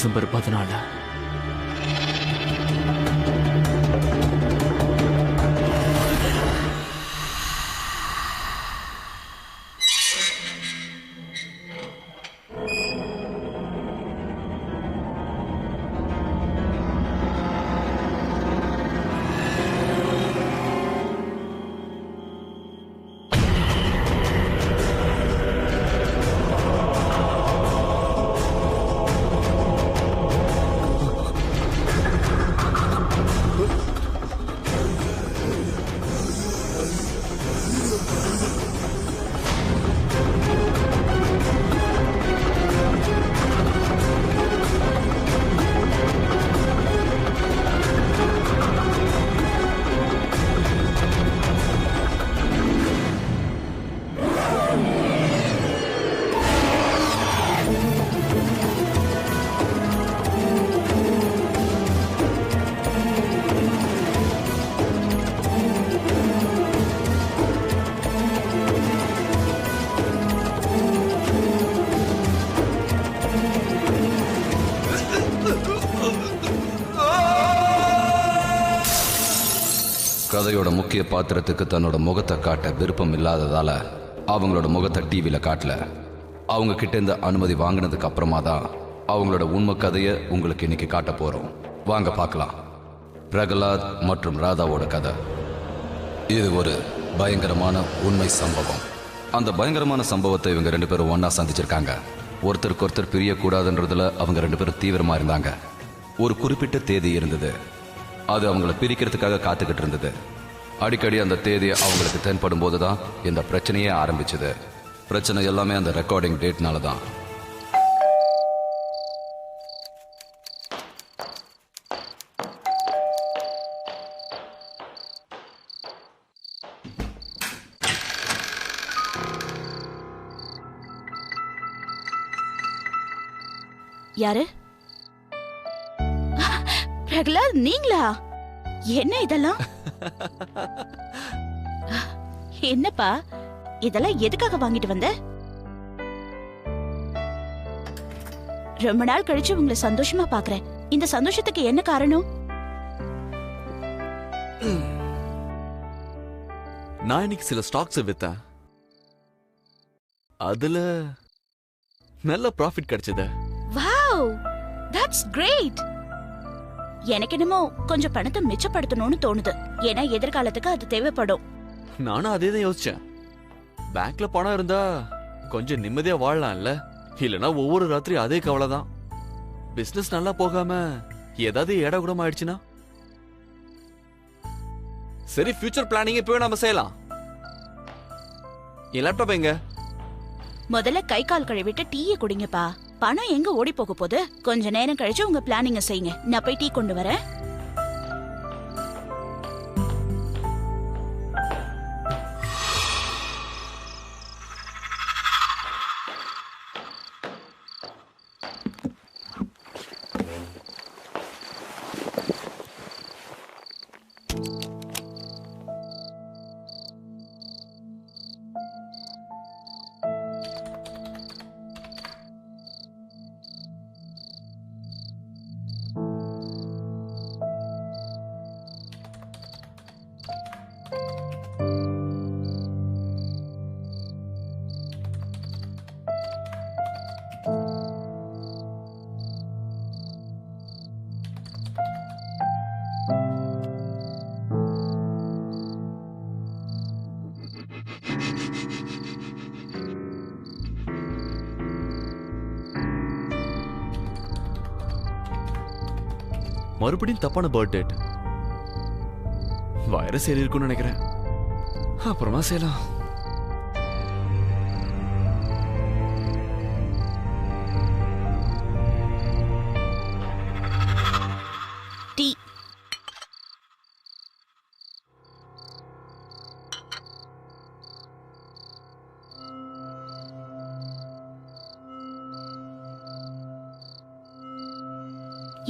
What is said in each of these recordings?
December 14. கதையோட முக்கிய பாத்திரத்துக்கு தன்னோட முகத்தை காட்ட விருப்பம் இல்லாததால அவங்களோட முகத்தை டிவியில் காட்டல. அவங்க கிட்ட இந்த அனுமதி வாங்கினதுக்கு அப்புறமா தான் அவங்களோட உண்மை கதையை உங்களுக்கு இன்னைக்கு காட்ட போறோம். வாங்க பார்க்கலாம். பிரகலாத் மற்றும் ராதாவோட கதை. இது ஒரு பயங்கரமான உண்மை சம்பவம். அந்த பயங்கரமான சம்பவத்தை இவங்க 2 பேரும் ஒன்னா சந்திச்சிருக்காங்க. ஒருத்தருக்கு ஒருத்தர் பிரியக்கூடாதுன்றதுல அவங்க 2 பேரும் தீவிரமா இருந்தாங்க. ஒரு குறிப்பிட்ட தேதி இருந்தது, அது அவங்களை பிரிக்கிறதுக்காக காத்துக்கிட்டு இருந்தது. அடிக்கடி அந்த தேதி அவங்களுக்கு தென்படும் போதுதான் இந்த பிரச்சனையே ஆரம்பிச்சது. பிரச்சனை எல்லாமே அந்த ரெக்கார்டிங் டேட்னால தான். யாரு? பிரகலாத், நீங்களா? என்ன இதெல்லாம்? என்னப்பா இதெல்லாம் எதுக்காக வாங்கிட்டு வந்த? ரொம்ப நாள் கழிச்சு உங்களை சந்தோஷமா பாக்குறேன். இந்த சந்தோஷத்துக்கு என்ன காரணம்? நான் இன்னைக்கு சில ஸ்டாக்ஸ் வித்தேன். அதுல நல்ல ப்ராஃபிட் கிடைச்சது. Wow, that's great. எனக்கு என்னமோ கொஞ்சம் பணத்தை மிச்சப்படுத்தணும்னு தோணுது. ஏன்னா எதிர்காலத்துக்கு அது தேவைப்படும். நானும் அதே தான் யோசிச்சேன். பேங்க்ல பணம் இருந்தா கொஞ்சம் நிம்மதியா வாழலாம்ல. இல்லனா ஒவ்வொரு ராத்திரி அதே கவலை தான். பிசினஸ் நல்லா போகாம ஏதாவது ஏடாகுடம் ஆயிடுச்சுன்னா? சரி, ஃபியூச்சர் பிளானிங் இப்பவே நாம செய்யலாம். என் லேப்டாப் எங்க? முதல்ல கை கால் கழுவிட்டு டீயை குடிங்கப்பா. பணம் எங்க ஓடி போக போகுது? கொஞ்ச நேரம் கழிச்சு உங்க பிளானிங்க செய்யுங்க. நான் போய் டீ கொண்டு வரேன். மறுபடியும் தப்பான பர்த் டேட். வைரஸ் ஏறி இருக்கும்னு நினைக்கிறேன். அப்புறமா செய்யலாம். டீ.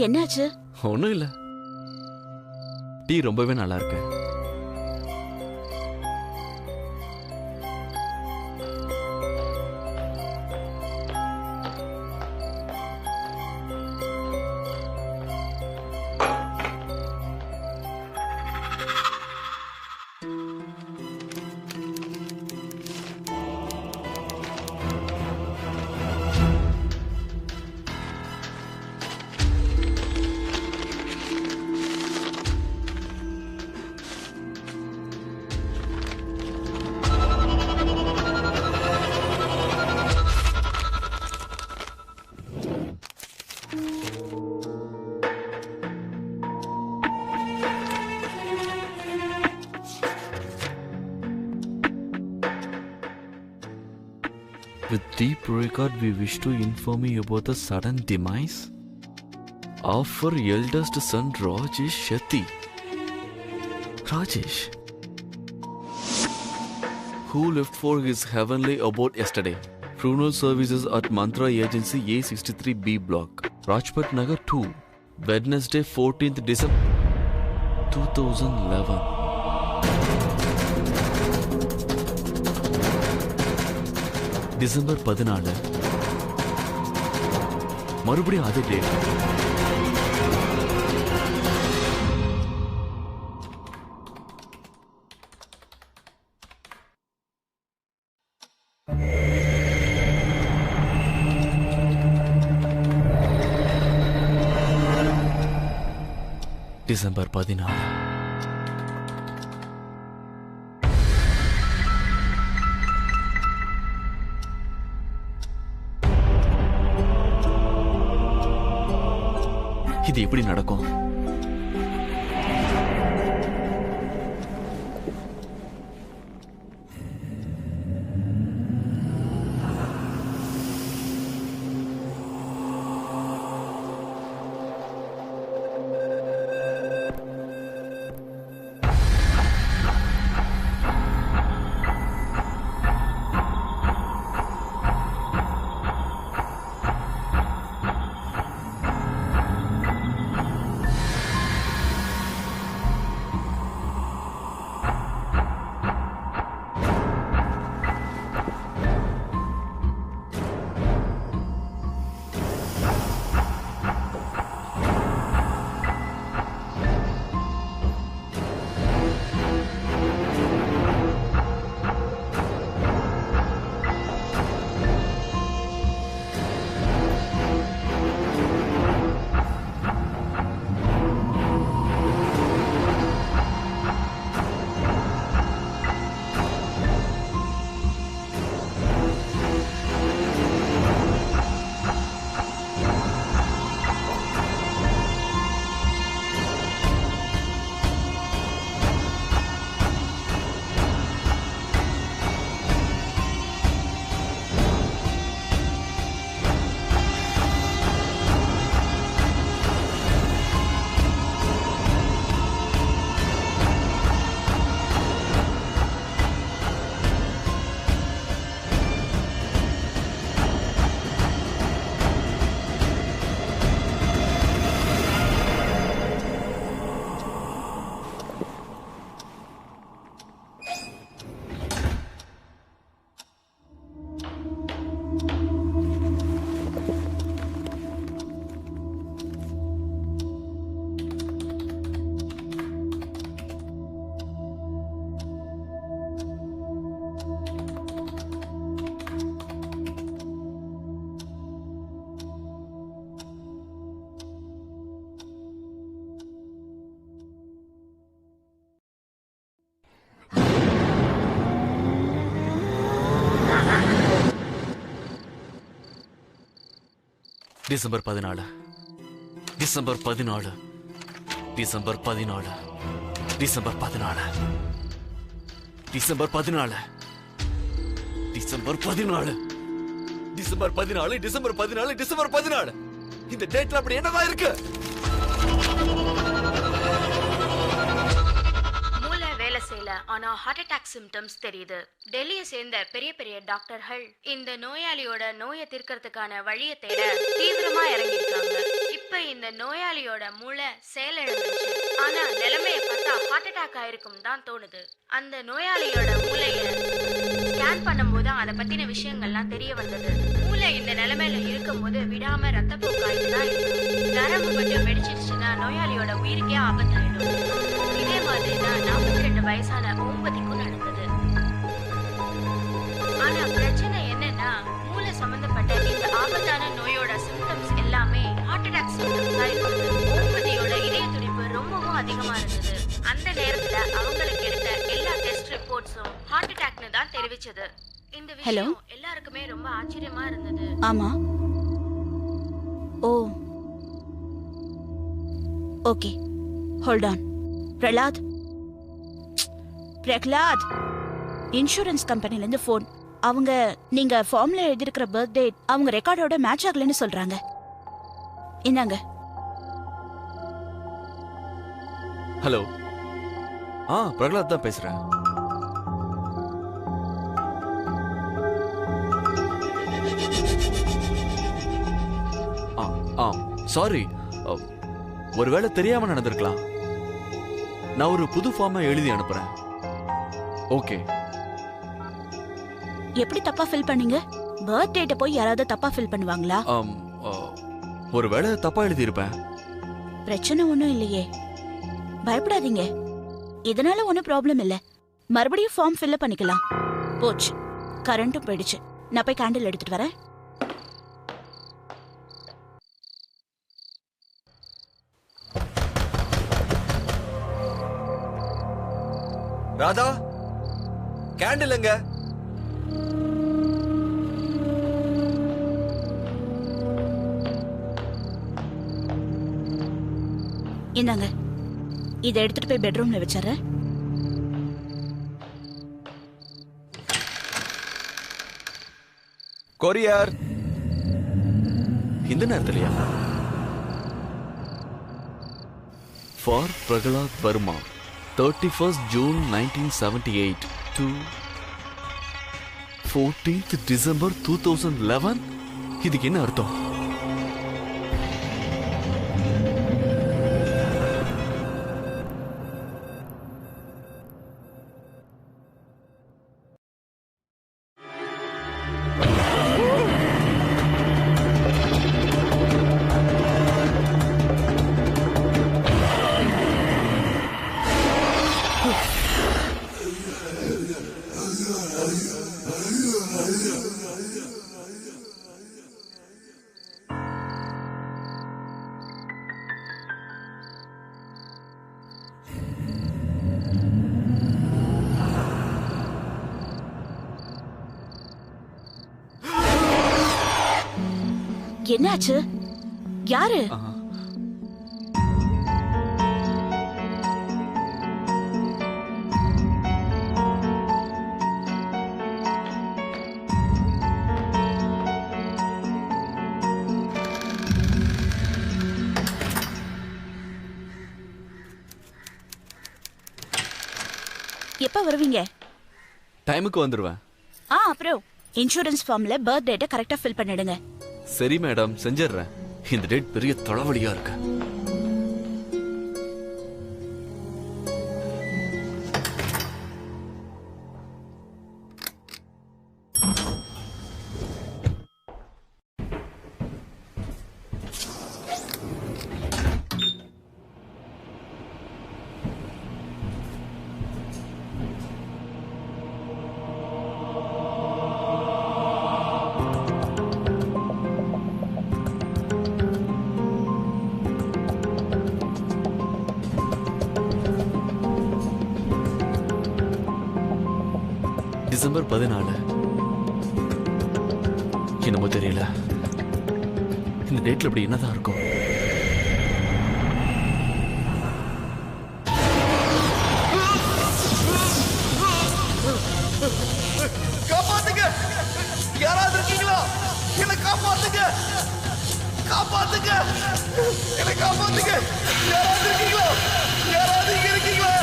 என்னாச்சு? ஒண்ணும் இல்ல. டீ ரொம்பவே நல்லா இருக்கு. With deep regard, we wish to inform you about the sudden demise of our eldest son Rajesh Shetty. Rajesh, who left for his heavenly abode yesterday. Funeral services at Mantra Agency A63B block, Rajpat Nagar 2, Wednesday 14th December 2011. December 14 மறுபடியும் அதே date. December 14. இது எப்படி நடக்கும்? December 14. December 14. December 14. December 14. December 14. December 14. December 14. December 14. December 14. இந்த டேட்ல அப்படி என்னவா இருக்கு? மூளை வேலை செய்யல, ஆனா ஹார்ட் அட்டாக் சிம்டம்ஸ் தெரியுது. டெல்லியை சேர்ந்த பெரிய பெரிய டாக்டர்கள் இந்த நோயாளியோட நோயை தீர்க்கறதுக்கான வழியை தேட தீவிரமா இறங்கியிருக்காங்க. இப்ப இந்த நோயாளியோட மூளை செயலிழந்துச்சு. ஆனா நிலைமையை பார்த்தா ஹார்ட் அட்டாக் ஆயிருக்கும் தான் தோணுது. அந்த நோயாளியோட மூளைய ஸ்கேன் பண்ணும்போது அதை பத்தின விஷயங்கள்லாம் தெரிய வந்தது. மூளை இந்த நிலைமையில இருக்கும்போது விடாம ரத்தப்போக்கு ஆயிட்டுதான் இருக்கு. நரம்பு மட்டும் வெடிச்சிருச்சுன்னா நோயாளியோட உயிருக்கே ஆபத்தாயிடும். இதே மாதிரிதான் 42 வயசான ஓம்பதிக்கும் நடந்தது. ஆனா பிரச்சனை என்னன்னா, மூளை சம்பந்தப்பட்ட இந்த ஆபத்தான நோயோட சிம்டம்ஸ் எல்லாமே ஹார்ட் அட்டாக் சிம்டம்ஸா இருந்தது. ஓம்பதியோட இதய துடிப்பு ரொம்பவும் அதிகமா இருந்தது. அந்த நேரத்துல அவங்களுக்கு எடுத்த எல்லா டெஸ்ட் ரிப்போர்ட்ஸும் ஹார்ட் அட்டாக்னு தான் தெரிவிச்சது. இந்த விஷயம் எல்லாருக்குமே ரொம்ப ஆச்சரியமா இருந்தது. ஆமா. Oh okay, hold on. Prahlad, insurance கம்பெனில இருந்து போன். அவங்க நீங்க ஃபார்ம்ல எழுதியிருக்கிற பர்த்டே அவங்க ரெக்கார்டோட மேட்ச் ஆகலன்னு சொல்றாங்க. இந்தாங்க. ஹலோ. பிரகலாத் தான் பேசுறேன். சாரி, ஒருவேளை தெரியாம நடந்திருக்கலாம். நான் ஒரு புது ஃபார்மை எழுதி அனுப்புறேன். ஓகே. எப்படி தப்பா ஃபில் பண்ணீங்க? பர்த்டேட்ட போய் யாராவது தப்பா ஃபில் பண்ணுவாங்களா? ஒருவேளை தப்பா எழுதி இருப்பேன். பிரச்சனை ஒண்ணும் இல்லையே, பயப்படாதீங்க. இதனால ஒன்னும் ப்ராப்ளம் இல்ல. மறுபடியும் ஃபார்ம் ஃபில் பண்ணிக்கலாம். போச்சு, கரண்ட்டும் போயிடுச்சு. நான் போய் கேண்டில் எடுத்துட்டு வரேன். ராதா, கேண்டில் எங்க? இந்தாங்க, இதை எடுத்துட்டு போய் பெட்ரூம்ல வச்சிடுறேன். கொரியர். இந்த நேரத்திலயா? For Prahlad Varma, 31st June 1978 to 14th December 2011. இதுக்கு என்ன அர்த்தம்? என்னாச்சு? யாரு? எப்ப வருவீங்க? டைமுக்கு வந்துருவேன். அப்புறம் இன்சூரன்ஸ் ஃபார்ம்ல பர்த் டேட்டை கரெக்டா ஃபில் பண்ணிடுங்க. சரி மேடம், செஞ்சிடுறேன். இந்த டேட் பெரிய தலைவலியா இருக்கு. டிசம்பர் 14. என்னமோ தெரியல, இந்த டேட்ல இப்படி என்னதான் இருக்கும்? காப்பாத்துங்க! யாராவது இருக்கீங்களா? என்ன காப்பாத்துங்க! காப்பாத்துங்க! என்ன காப்பாத்துங்க! யாராவது இருக்கீங்களா? யாராவது இங்க இருக்கீங்களா?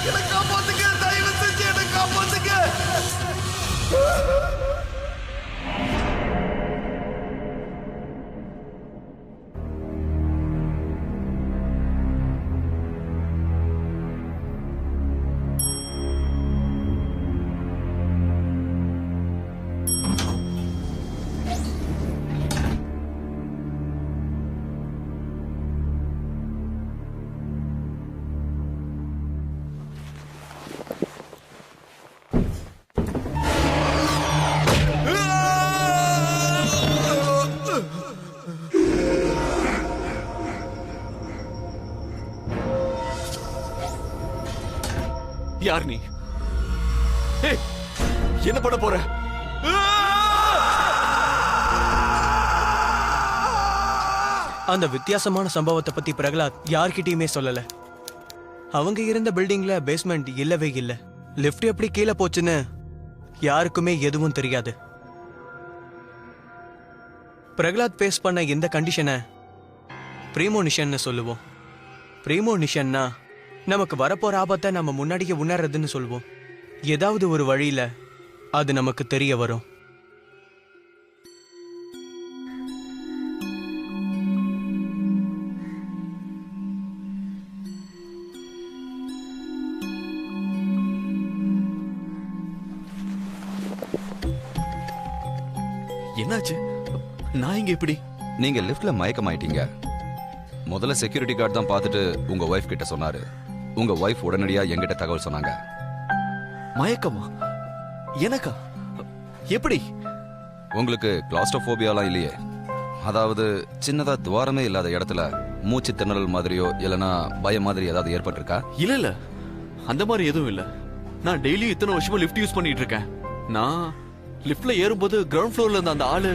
என்ன காப்பாத்துங்க! தயவு செஞ்சு என்ன காப்பாத்துங்க! யார் நீ? என்ன பண்ண போற? அந்த வித்தியாசமான சம்பவத்தை பத்தி பிரகலாத் யார்கிட்டயுமே சொல்லல. அவங்க இருந்த பில்டிங்ல பேஸ்மெண்ட் இல்லவே இல்ல. லிஃப்ட் எப்படி கீழே போச்சுன்னு யாருக்குமே எதுவும் தெரியாது. பிரகலாத் ஃபேஸ் பண்ண இந்த கண்டிஷனை ப்ரீமோனிஷன்னு சொல்லுவோம். ப்ரீமோனிஷன்னா நமக்கு வரப்போற ஆபத்தை நம்ம முன்னாடியே உணர்றதுன்னு சொல்லுவோம். ஏதாவது ஒரு வழியில அது நமக்கு தெரிய வரும். என்னாச்சு? நான் இங்க எப்படி? நீங்க லிஃப்ட்ல மயக்கமாயிட்டீங்க. முதல்ல செக்யூரிட்டி கார்டு தான் பார்த்துட்டு உங்க ஒய்ஃப் கிட்ட சொன்னாரு. உங்க ஒய்ஃப் உடனடியா என்கிட்ட தகவல் சொன்னாங்க. மயக்கமா? எனக்கா? எப்படி? உங்களுக்கு கிளாஸ்ட்ரோபோபியாலாம் இல்லையே? அதாவது சின்னதா துவாரமே இல்லாத இடத்துல மூச்சு திணறல் மாதிரியோ இல்லனா பயம் மாதிரி ஏதாவது ஏற்பட்டிருக்கா? இல்ல இல்ல, அந்த மாதிரி எதுவும் இல்ல. நான் டெய்லி இத்தனை வருஷமா லிஃப்ட் யூஸ் பண்ணிட்டு இருக்கேன். நான் லிஃப்ட்ல ஏறும்போது கிரவுண்ட் ஃப்ளோர்ல இருந்த அந்த ஆளு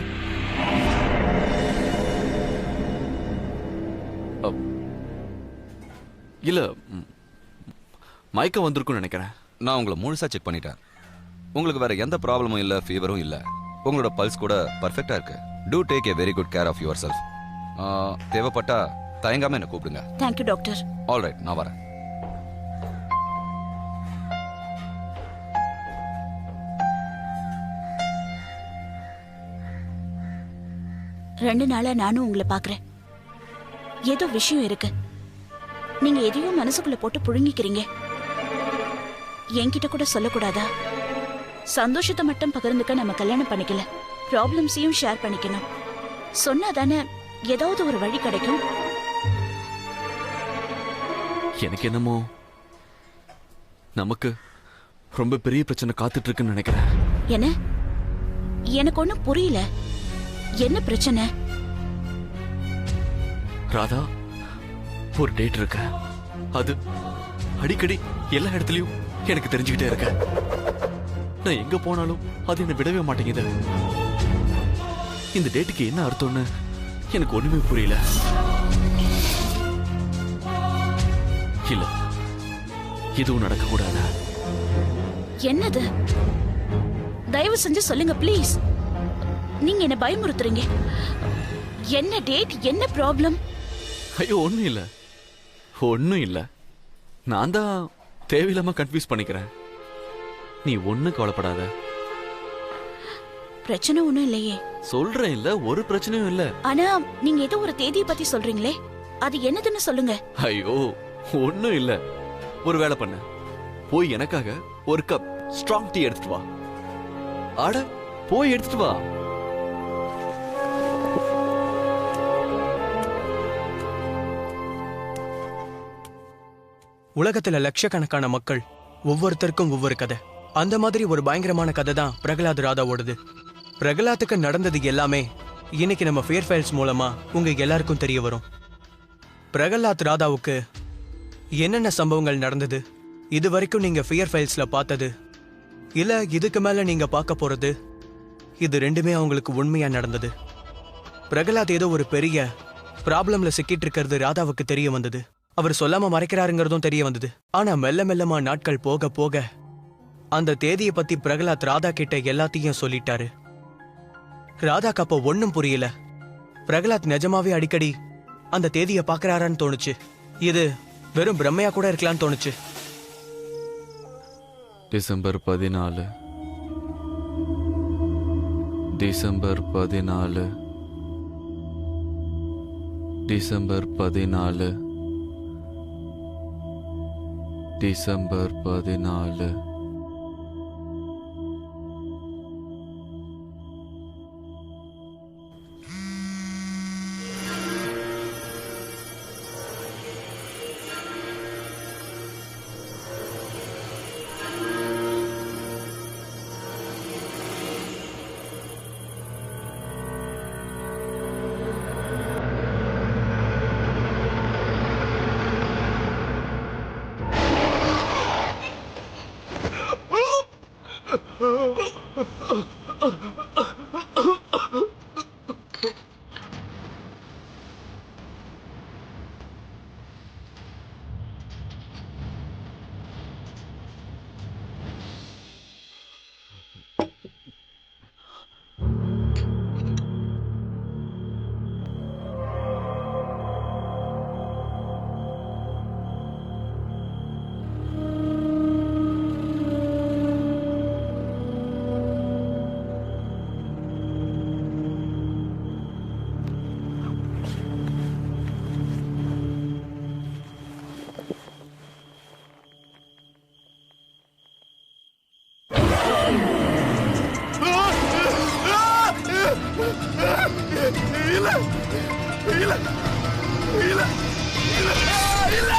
இல்ல மயக்கம் வந்திருக்கும்னு நினைக்கிறேன். நான் உங்களை முழுசா செக் பண்ணிட்டேன். உங்களுக்கு வேற எந்த ப்ராப்ளமும் இல்ல, ஃபீவரும் இல்ல. உங்களோட பல்ஸ் கூட பர்ஃபெக்ட்டா இருக்கு. To take a very good care of your self. தேவைப்பட்டா தயங்காம என்ன கூப்பிடுங்க. Thank you doctor. ஆல்ரைட், நான் வரேன். ரெண்டு நாளா நானும் உங்களை பாக்குறேன். ஏதோ விஷயம் இருக்கு. நீங்க எதையும் மனசுக்குள்ள போட்டு புழுங்கிக்கிறீங்க. என்கிட்ட கூட சொல்லக்கூடாதா? சந்தோஷத்தை மட்டும் பகிர்ந்துக்க நம்ம கல்யாணம் பண்ணிக்கல, ப்ராப்ளம்ஸையும் ஷேர் பண்ணிக்கணும். சொன்னாதானே ஏதாவது ஒரு வழி கிடைக்கும். எனக்கு என்னமோ நமக்கு ரொம்ப பெரிய பிரச்சனை காத்துட்டு இருக்குன்னு நினைக்கிறேன். என்ன? எனக்கு ஒண்ணும் புரியல. என்ன பிரச்சனை? ராதா, ஒரு டேட் இருக்கு. அது அடிக்கடி எல்லா இடத்துலயும் எனக்கு தெரிஞ்சுக்கிட்டே இருக்க. நான் எங்க போனாலும் அது என்ன விடவே மாட்டேங்குது. இந்த டேட்டுக்கு என்ன அர்த்தம்னு எனக்கு ஒண்ணுமே புரியல. இல்ல, இதுவும் நடக்க கூடாது. என்னது? தயவு செஞ்சு சொல்லுங்க ப்ளீஸ். நீங்க என்ன பயமுறுத்துறீங்க. என்ன டேட்? என்ன ப்ராப்ளம்? ஐயோ, ஒண்ணும் இல்ல, ஒண்ணும் இல்ல. நான் தான் தேவையில்லாம கன்ஃபியூஸ் பண்ணிக்கிறேன். நீ ஒண்ணும் கவலைப்படாத. பிரச்சனை ஒண்ணும் இல்லையே. சொல்றேன் இல்ல, ஒரு பிரச்சனையும் இல்ல. ஆனா நீங்க ஏதோ ஒரு தேதியை பத்தி சொல்றீங்களே, அது என்னதுன்னு சொல்லுங்க. ஐயோ, ஒண்ணும் இல்ல. ஒரு வேலை பண்ண, போய் எனக்காக ஒரு கப் ஸ்ட்ராங் டீ எடுத்துட்டு வா. ஆட, போய் எடுத்துட்டு வா. உலகத்துல லட்சக்கணக்கான மக்கள், ஒவ்வொருத்தருக்கும் ஒவ்வொரு கதை. அந்த மாதிரி ஒரு பயங்கரமான கதை தான் பிரகலாத் ராதாவோடது. பிரகலாத்துக்கு நடந்தது எல்லாமே இன்னைக்கு நம்ம ஃபேர் ஃபைல்ஸ் மூலமா உங்க எல்லாருக்கும் தெரிய வரும். பிரகலாத் ராதாவுக்கு என்னென்ன சம்பவங்கள் நடந்தது, இது வரைக்கும் நீங்க ஃபியர் ஃபைல்ஸ்ல பார்த்தது இல்ல இதுக்கு மேல நீங்க பார்க்க போறது, இது ரெண்டுமே அவங்களுக்கு உண்மையா நடந்தது. பிரகலாத் ஏதோ ஒரு பெரிய ப்ராப்ளம்ல சிக்கிட்டு இருக்கிறது ராதாவுக்கு தெரிய வந்தது. அவர் சொல்லாம மறைக்கிறாருங்கிறதும் தெரிய வந்தது. ஆனா மெல்ல மெல்லமா நாட்கள் போக போக அந்த தேதியை பத்தி பிரகலாத் ராதா கிட்ட எல்லாத்தையும் சொல்லிட்டாரு. ராதாக்கு அப்போ ஒன்னும் புரியல. பிரகலாத் நிஜமாவே அடிக்கடி அந்த தேதியை பாக்குறாரான்னு தோணுச்சு. இது வெறும் பிரம்மையா கூட இருக்கலாம்னு தோணுச்சு. December 14, December 14, December 14, December 14. இல்ல இல்ல இல்ல இல்ல.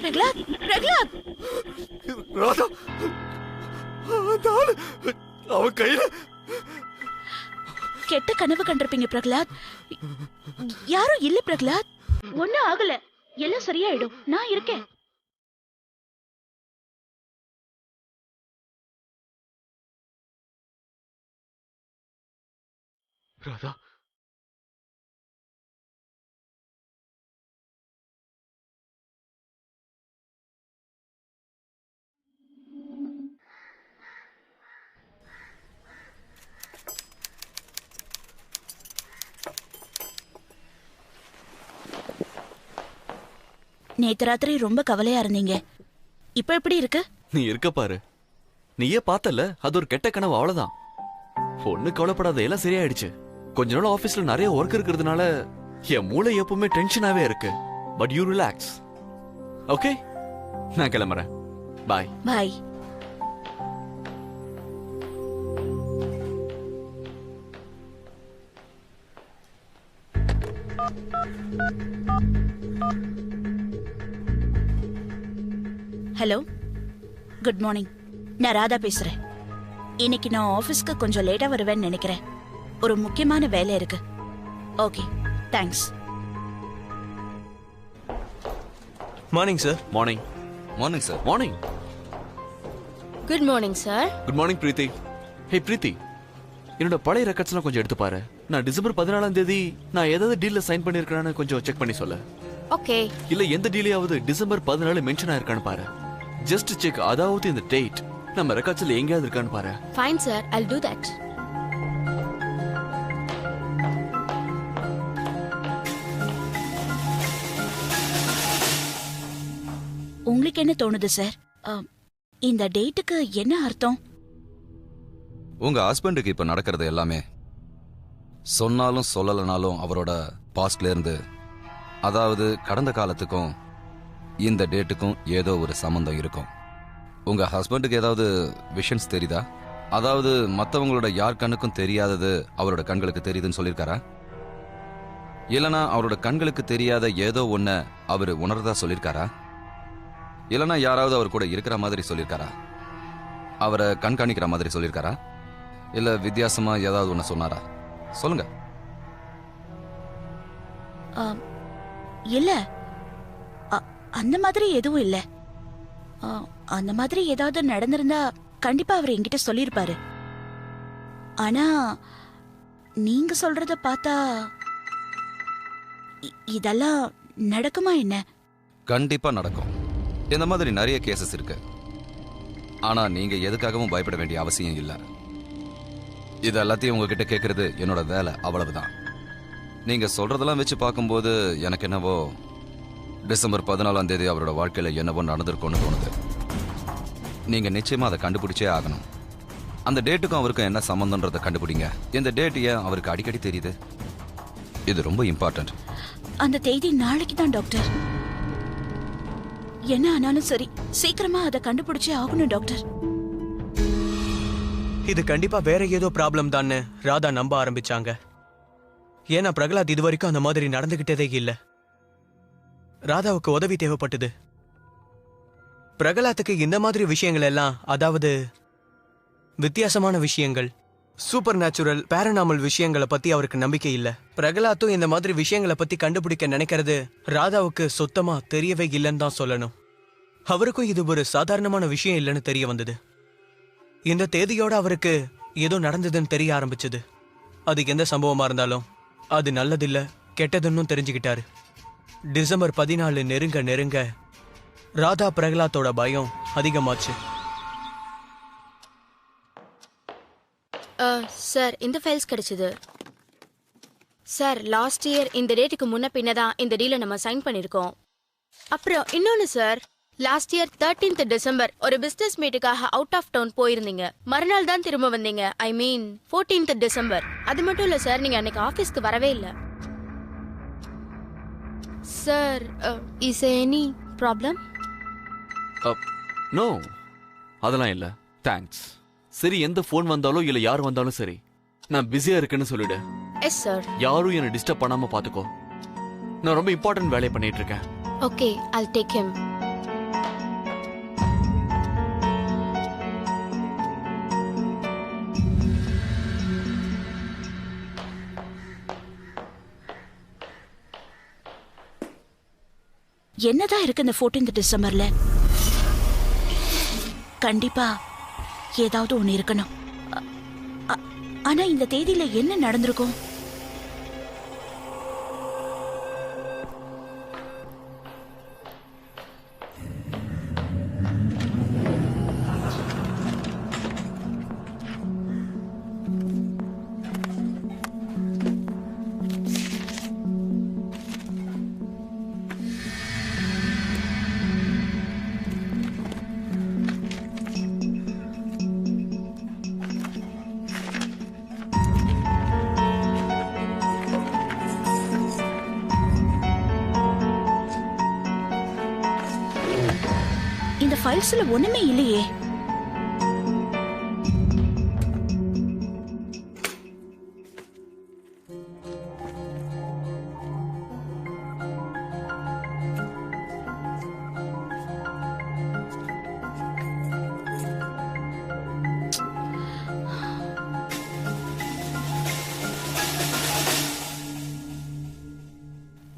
பிரகலாத், பிரகலாத், ராதா, அந்த ஆளு அவன் கையில கெட்ட கனவு கண்டிருப்பீங்க பிரகலாத். யாரும் இல்ல பிரகலாத், ஒண்ணும் ஆகல, எல்லாம் சரியாயிடும், நான் இருக்கேன். ராதா, நேத்து ராத்திரி ரொம்ப கவலையா இருந்தீங்க, இப்ப எப்படி இருக்கு? நீ இருக்க பாரு. நீயே பார்த்தல, அது ஒரு கெட்ட கனவு, அவ்வளவுதான். ஒண்ணு கவலைப்படாத, எல்லாம் சரியாயிடுச்சு. கொஞ்ச நாள் ஆபீஸ்ல நிறைய ஒர்க் இருக்கிறதுனால என் மூளை எப்பவுமே டென்ஷனாவே இருக்கு. But you relax, okay? நான் கிளம்புறேன். Bye. Bye. Hello, good morning. நான் ராதா பேசுறேன். இன்னைக்கு நான் ஆபீஸ்க்கு கொஞ்சம் லேட்டா வருவேன்னு நினைக்கிறேன். ஒரு முக்கியமான வேலை இருக்கு. Okay, thanks. Morning sir. Morning. Morning sir. Morning. Good morning sir. Good morning Preethi. Hey Preethi, என்னோட பழைய ரெக்கார்ட்ஸ்லாம் கொஞ்சம் எடுத்து பாரு. நான் டிசம்பர் 14ஆம் தேதி நான் ஏதாவது டீல்ல சைன் பண்ணிருக்கேன்னு கொஞ்சம் செக் பண்ணி சொல்ல. ஓகே. இல்ல எந்த டீலையாவது டிசம்பர் 14 மென்ஷன் ஆயிருக்கான்னு பாரு. ஜஸ்ட் செக், அதாவது இந்த டேட் நம்ம ரெக்கார்ட்ஸ்ல எங்கேயாவது இருக்கான்னு பாரு. Fine sir, I'll do that. உங்களுக்கு என்ன தோணுது சார்? இந்த டேட்டுக்கு என்ன அர்த்தம்? உங்க ஹஸ்பண்டுக்கு இப்ப நடக்கிறது எல்லாமே சொன்னாலும் சொல்லலனாலும் அவரோட பாஸ்ட்ல இருந்து, அதாவது கடந்த காலத்துக்கும் இந்த டேட்டுக்கும் ஏதோ ஒரு சம்பந்தம் இருக்கும். உங்க ஹஸ்பண்டுக்கு ஏதாவது விஷன்ஸ் தெரியுதா? அதாவது மற்றவங்களோட யார் கண்ணுக்கும் தெரியாதது அவரோட கண்களுக்கு தெரியுதுன்னு சொல்லியிருக்காரா? இல்லனா அவரோட கண்களுக்கு தெரியாத ஏதோ ஒன்ன அவரு உணர்றதா சொல்லியிருக்காரா? இல்லனா யாராவது அவர் கூட இருக்கிற மாதிரி சொல்லியிருக்காரா? அவரை கண்காணிக்கிற மாதிரி சொல்லியிருக்காரா? இல்ல வித்தியாசமா ஏதாவது ஒண்ணு சொன்னாரா? சொல்லுங்க. இல்ல, அந்த மாதிரி எதுவும் இல்ல. அந்த மாதிரி ஏதாவது நடந்திருந்தா கண்டிப்பா அவர் என்கிட்ட சொல்லிருப்பாரு. ஆனா நீங்க சொல்றத பார்த்தா இதெல்லாம் நடக்குமா என்ன? கண்டிப்பா நடக்கும். இந்த மாதிரி நிறைய கேசஸ் இருக்கு. ஆனா நீங்க எதுக்காகவும் பயப்பட வேண்டிய அவசியம் இல்ல. இது எல்லாத்தையும் உங்ககிட்ட கேட்கறது என்னோட வேலை, அவ்வளவுதான். நீங்க சொல்றதெல்லாம் வச்சு பார்க்கும்போது எனக்கு என்னவோ டிசம்பர் 14ஆம் தேதி அவரோட வாழ்க்கையில என்னவோ நடந்திருக்கும்னு தோணுது. நீங்க நிச்சயமா அதை கண்டுபிடிச்சே ஆகணும். அந்த டேட்டுக்கும் அவருக்கும் என்ன சம்பந்தம்ன்றதை கண்டுபிடிங்க. இந்த டேட் ஏன் அவருக்கு அடிக்கடி தெரியுது? இது ரொம்ப இம்பார்ட்டன்ட். அந்த தேதி நாளைக்கு தான் டாக்டர். என்ன ஆனாலும் சரி, சீக்கிரமா அதை கண்டுபிடிச்சே ஆகணும் டாக்டர். இது கண்டிப்பா வேற ஏதோ ப்ராப்ளம் தான்னு ராதா நம்ப ஆரம்பிச்சாங்க. ஏன்னா பிரகலாத் இது வரைக்கும் அந்த மாதிரி நடந்துகிட்டதே இல்ல. ராதாவுக்கு உதவி தேவைப்பட்டது. பிரகலாத்துக்கு இந்த மாதிரி விஷயங்கள் எல்லாம், அதாவது வித்தியாசமான விஷயங்கள், சூப்பர் நேச்சுரல் பேரநாமல் விஷயங்களை பத்தி அவருக்கு நம்பிக்கை இல்ல. பிரகலாத்தும் இந்த மாதிரி விஷயங்களை பத்தி கண்டுபிடிக்க நினைக்கிறது ராதாவுக்கு சுத்தமா தெரியவே இல்லைன்னு தான் சொல்லணும். அவருக்கும் இது ஒரு சாதாரணமான விஷயம் இல்லைன்னு தெரிய வந்தது. இந்த தேதியோட அவருக்கு ஏதோ நடந்ததுன்னு தெரிய ஆரம்பிச்சது. அது எந்த சம்பவமா இருந்தாலும் அது நல்லதில்ல கெட்டதுன்னு தெரிஞ்சுக்கிட்டாரு. டிசம்பர் 14 நெருங்க நெருங்க ராதா பிரகலாத்தோட பயம் அதிகமாச்சு. சார், இந்த ஃபைல்ஸ் கிடைச்சது. சார், லாஸ்ட் இயர் இந்த டேட்டுக்கு முன்ன பின்னதான் இந்த டீலை நம்ம சைன் பண்ணிருக்கோம். அப்புறம் இன்னொன்னு sir, last year 13th December ஒரு பிசினஸ் மீட்டுக்காக அவுட் ஆஃப் டவுன் போயிருந்தீங்க. மறுநாள் தான் திரும்ப வந்தீங்க. I mean 14th December. அது மட்டும் இல்ல சார், நீங்க அன்னைக்கு ஆபீஸ்க்கு வரவே இல்லை. Sir, is any problem? No, அதெல்லாம் இல்ல, தேங்க்ஸ். சரி, எந்த ஃபோன் வந்தாலும் இல்ல யார் வந்தாலும் சரி, நான் பிஸியா இருக்கேன்னு சொல்லிடு. Yes sir. யாரும் என்ன டிஸ்டர்ப் பண்ணாம பாத்துக்கோ. நான் ரொம்ப இம்பார்ட்டன்ட் வேலையை பண்ணிட்டு இருக்கேன். Okay, I'll take him. என்னதான் இருக்கு இந்த 14th டிசம்பர்ல? கண்டிப்பா ஏதாவது ஒண்ணு இருக்கணும். ஆனா இந்த தேதியில என்ன நடந்திருக்கும்? இந்த ஃபைல்ஸ்ல ஒண்ணுமே இல்லையே.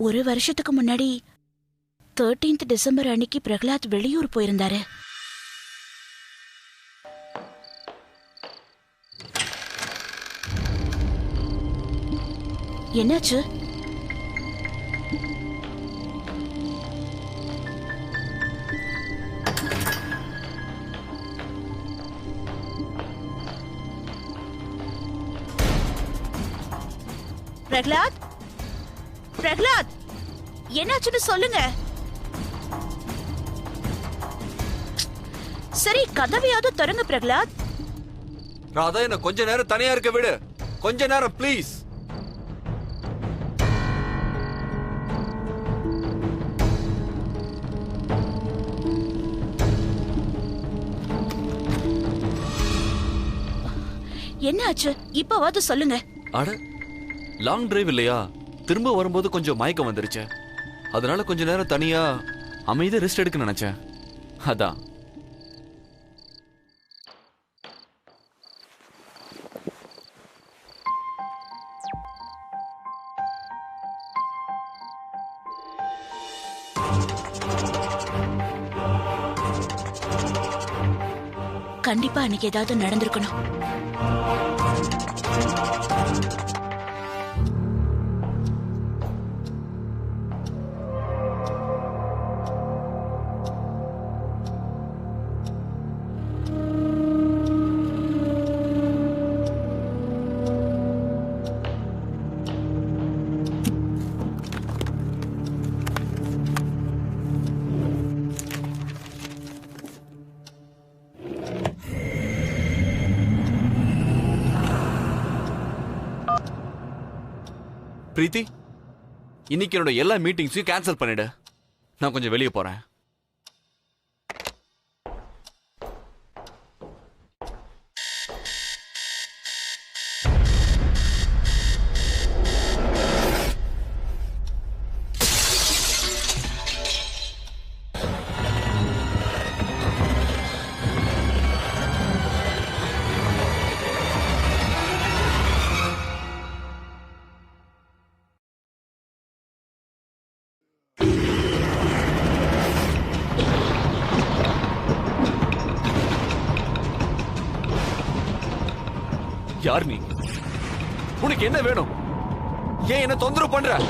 ஒரு வருஷத்துக்கு முன்னாடி 13th டிசம்பர் அன்னைக்கு பிரகலாத் வெளியூர் போயிருந்தாரு. என்னாச்சு? பிரகலாத், பிரகலாத், என்னாச்சுன்னு சொல்லுங்க. சரி, கதவையாவது திறங்க பிரகலாத். ராதா, என்ன கொஞ்ச நேரம் தனியா இருக்க விடு. கொஞ்ச நேரம் ப்ளீஸ். என்னாச்சு? இப்பவாவது சொல்லுங்க. அட, லாங் டிரைவ் இல்லையா? திரும்ப வரும்போது கொஞ்சம் மயக்கம் வந்துருச்சு. அதனால கொஞ்ச நேரம் தனியா அமைதியா ரெஸ்ட் எடுக்க நினைச்சேன். அதான். கண்டிப்பா அன்னைக்கு ஏதாவது நடந்திருக்கணும். பிரீத்தி, இன்னைக்கு என்னோட எல்லா மீட்டிங்ஸையும் கேன்சல் பண்ணிடு. நான் கொஞ்சம் வெளியே போறேன். யார் நீ? உனக்கு என்ன வேணும்? ஏன் என்ன தொந்தரவு பண்ற?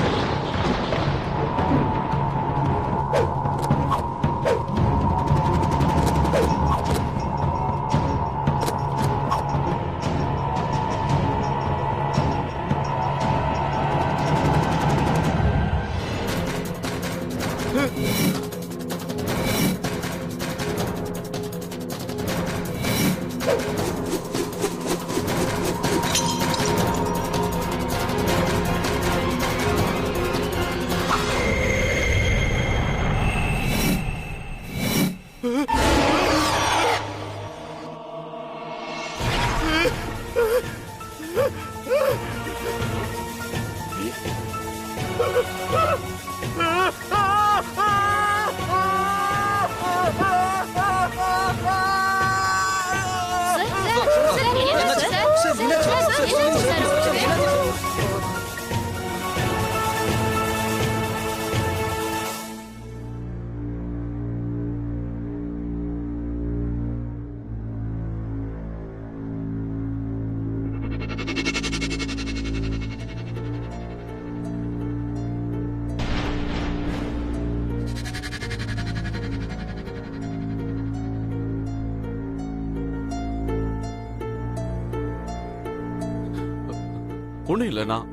ஒண்ணும் இல்ல, நான்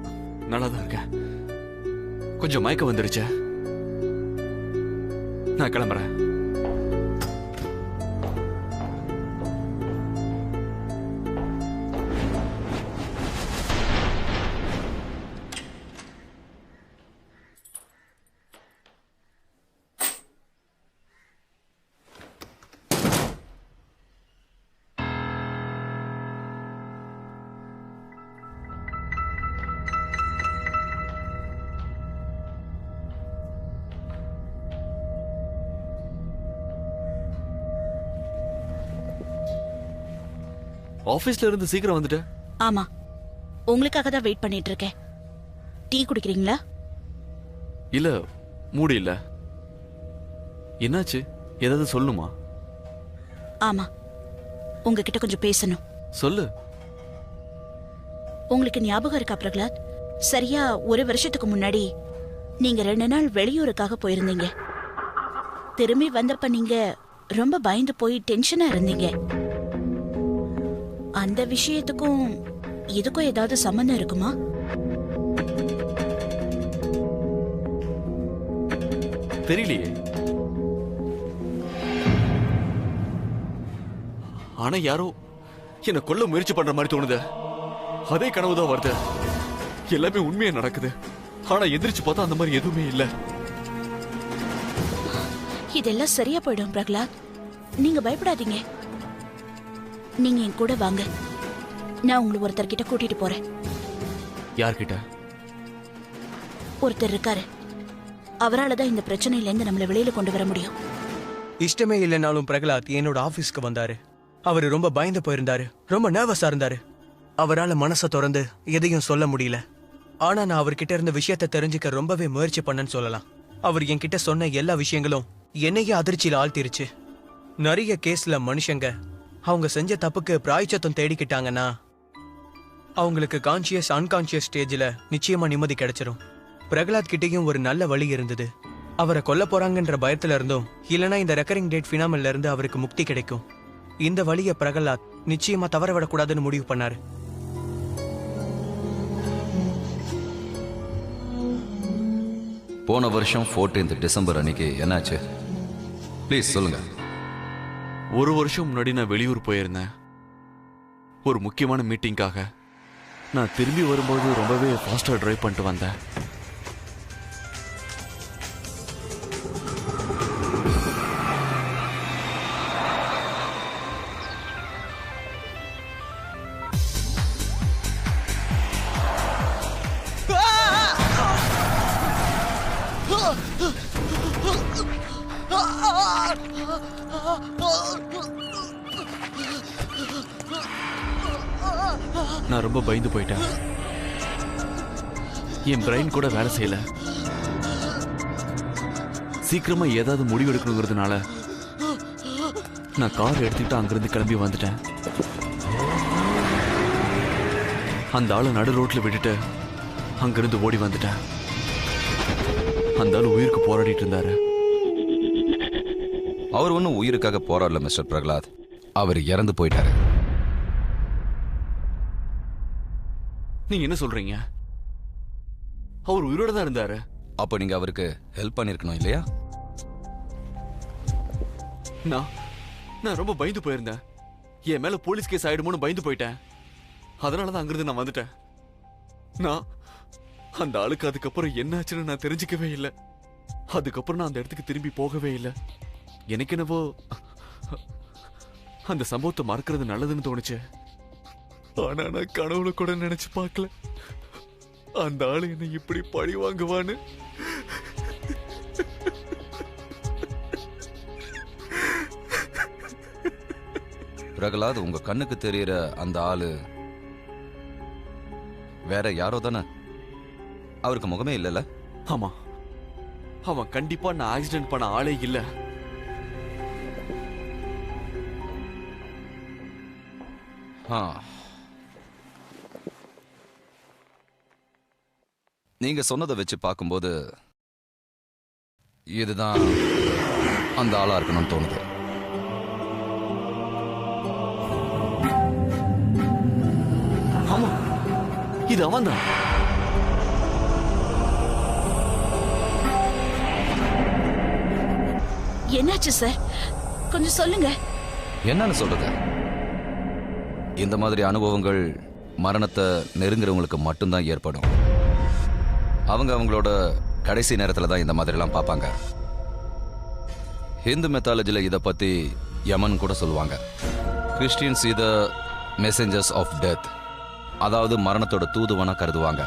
நல்லா தான் இருக்கேன். கொஞ்சம் மயக்கம் வந்துருச்சு. நான் கிளம்புறேன். ஆபீஸ்ல இருந்து சீக்கிரம் வந்துட்ட. ஆமா, உங்களுக்காக தான் வெயிட் பண்ணிட்டு இருக்கேன். டீ குடிக்கிறீங்களா? இல்ல, மூடு இல்ல. என்னாச்சு? ஏதாவது சொல்லணுமா? ஆமா, உங்ககிட்ட கொஞ்சம் பேசணும். சொல்லு. உங்களுக்கு ஞாபகம் இருக்கா பிரகலாத்? சரியா 1 வருஷத்துக்கு முன்னாடி நீங்க 2 நாள் வெளியூருக்காக போயிருந்தீங்க. திரும்பி வந்தப்ப நீங்க ரொம்ப பயந்து போய் டென்ஷனா இருந்தீங்க. அந்த விஷயத்துக்கும் இதுக்கும் ஏதாவது சம்பந்தம் இருக்குமா? தெரியலையே. ஆனா யாரோ என்ன கொல்ல முயற்சி பண்ற மாதிரி தோணுது. அதே கனவுதான் வருது. எல்லாமே உண்மையா நடக்குது. ஆனா எந்திரிச்சு பார்த்தா அந்த மாதிரி எதுவுமே இல்ல. இதெல்லாம் சரியா போயிடும் பிரகலாத், நீங்க பயப்படாதீங்க. நீங்க என் கூட வாங்க, நான் உங்களை ஒருத்தர்கிட்ட கூட்டிட்டு போறேன். யார்கிட்ட? ஒருத்தர் இருக்காரு, அவராலதான் இந்த பிரச்சனையில இருந்து நம்மள வெளியில கொண்டு வர முடியும். இஷ்டமே இல்லைனாலும் பிரகலாத் என்னோட ஆபீஸ்க்கு வந்தாரு. அவரு ரொம்ப பயந்து போயிருந்தாரு, ரொம்ப நர்வஸா இருந்தாரு. அவரால் மனசை திறந்து எதையும் சொல்ல முடியல. ஆனா நான் அவர்கிட்ட இருந்த விஷயத்தை தெரிஞ்சுக்க ரொம்பவே முயற்சி பண்ணேன்னு சொல்லலாம். அவர் என்கிட்ட சொன்ன எல்லா விஷயங்களும் என்னையே அதிர்ச்சியில ஆழ்த்திருச்சு. நிறைய கேஸ்ல மனுஷங்க அவங்க செஞ்ச தப்புக்கு பிராயச்சத்தம் தேடிக்கிட்டாங்கன்னா அவங்களுக்கு கான்சியஸ் அன்கான்சியஸ் ஸ்டேஜ்ல நிச்சயமா நிம்மதி கிடைச்சிரும். பிரகலாத் கிட்டேயும் ஒரு நல்ல வழி இருந்தது. அவரை கொல்ல போறாங்கன்ற பயத்துல இருந்தும், இல்லனா இந்த ரெக்கரிங் டேட் ஃபினாமினல்ல இருந்து அவருக்கு முக்தி கிடைக்கும். இந்த வழியை பிரகலாத் நிச்சயமா தவற விடக்கூடாதுன்னு முடிவு பண்ணாரு. போன வருஷம் 14th டிசம்பர் அன்னைக்கு என்னாச்சு? ப்ளீஸ் சொல்லுங்க. 1 வருஷம் முன்னாடி நான் வெளியூர் போயிருந்தேன் ஒரு முக்கியமான மீட்டிங்காக. நான் திரும்பி வரும்போது ரொம்பவே ஃபாஸ்டா டிரைவ் பண்ணிட்டு வந்தேன். நான் ரொம்ப பயந்து போயிட்டேன். என் பிரெயின் கூட வேலை செய்யல. சீக்கிரமா ஏதாவது முடிவு எடுக்கணுங்கிறதுனால நான் கார் எடுத்துக்கிட்டு அங்கிருந்து கிளம்பி வந்துட்டேன். அந்த ஆளை நடு ரோட்ல விட்டுட்டு அங்கிருந்து ஓடி வந்துட்டேன். அந்த ஆள் உயிருக்கு போராடிட்டு இருந்தாரு. அவர் ஒன்றும் உயிருக்காக போராடல மிஸ்டர் பிரகலாத், அவர் இறந்து போயிட்டாரு. நீங்க என்ன சொல்றீங்க? அவர் உயிரோட தான் இருந்தாரு. அப்போ நீங்க அவருக்கு ஹெல்ப் பண்ணிருக்கணும் இல்லையா? நான் ரொம்ப பயந்து போயிருந்தேன். என் மேல போலீஸ் கேஸ் ஆயிடுமோன்னு பயந்து போயிட்டேன். அதனாலதான் அங்கிருந்து நான் வந்துட்டேன். நான் அந்த ஆளுக்கு அதுக்கப்புறம் என்ன ஆச்சுன்னு நான் தெரிஞ்சுக்கவே இல்லை. அதுக்கப்புறம் நான் அந்த இடத்துக்கு திரும்பி போகவே இல்லை. எனக்கு என்னவோ அந்த சம்பவத்தை மறக்கிறது நல்லதுன்னு தோணுச்சு. ஆனா நான் கனவுல கூட நினைச்சு பார்க்கல அந்த ஆளு என்ன இப்படி பழி வாங்குவான்னு. பிரகலாத், உங்க கண்ணுக்கு தெரியற அந்த ஆளு வேற யாரோ தானே? அவருக்கு முகமே இல்லைல்ல? ஆமா, அவன் கண்டிப்பா நான் ஆக்சிடென்ட் பண்ண ஆளே இல்ல. நீங்க சொன்னதை வச்சு பார்க்கும்போது இதுதான் அந்த ஆளா இருக்கணும்னு தோணுது. ஆமா, இது அவன்தான். என்னாச்சு சார், கொஞ்சம் சொல்லுங்க. என்னன்னு சொல்றது? இந்த மாதிரி அனுபவங்கள் மரணத்தை நெருங்குறவங்களுக்கு மட்டும்தான் ஏற்படும். அவங்க அவங்களோட கடைசி நேரத்தில் தான் இந்த மாதிரிலாம் பார்ப்பாங்க. ஹிந்து மெத்தாலஜில இதை பத்தி யமன் கூட சொல்லுவாங்க. கிறிஸ்டியன்ஸ் இதை மெசேஞ்சர்ஸ் ஆஃப் டெத், அதாவது மரணத்தோட தூதுவனா கருதுவாங்க.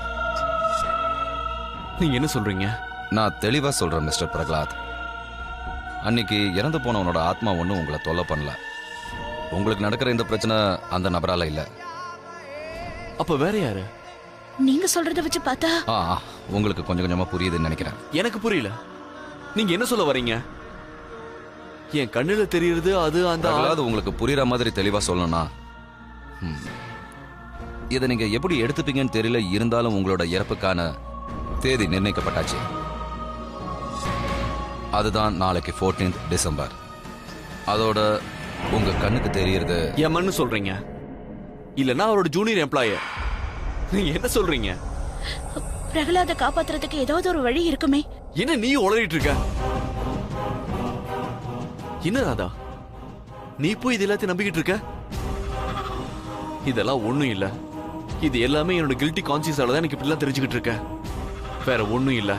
நீங்க என்ன சொல்றீங்க? நான் தெளிவா சொல்றேன் மிஸ்டர் பிரகலாத். அன்னைக்கு இறந்து போனவனோட ஆத்மா ஒன்றும் உங்களை தொல்லை பண்ணல. உங்களுக்கு நடக்கிற இந்த பிரச்சனை அந்த நபரால இல்ல. அப்ப வேற யாரு? நீங்க சொல்றத வச்சு பார்த்தா உங்களுக்கு கொஞ்சம் கொஞ்சமா புரியுதுன்னு நினைக்கிறேன். எனக்கு புரியல. நீங்க என்ன சொல்ல வரீங்க? என் கண்ணுல தெரியுது அது அந்த பிரகலாத், உங்களுக்கு புரியுற மாதிரி தெளிவா சொல்லணும்னா, இதை நீங்க எப்படி எடுத்துப்பீங்கன்னு தெரியல. இருந்தாலும் உங்களோட இறப்புக்கான தேதி நிர்ணயிக்கப்பட்டாச்சு. அதுதான் நாளைக்கு 14th டிசம்பர். அதோட உங்க கண்ணுக்கு தெரியறது யமன்னு சொல்றீங்க, இல்லனா அவரோட ஜூனியர் எம்ப்ளாயி. நீங்க என்ன சொல்றீங்க? பிரகலாத காப்பாத்துறதுக்கு ஏதாவது ஒரு வழி இருக்குமே. என்ன நீ உளறிட்டு இருக்க? என்ன ராதா, நீ போய் இது எல்லாத்தையும் நம்பிக்கிட்டு இருக்க? இதெல்லாம் ஒண்ணும் இல்ல. இது எல்லாமே என்னோட கில்ட்டி கான்சியஸால தான் எனக்கு இப்படிலாம் தெரிஞ்சுக்கிட்டு இருக்க. வேற ஒண்ணும் இல்ல.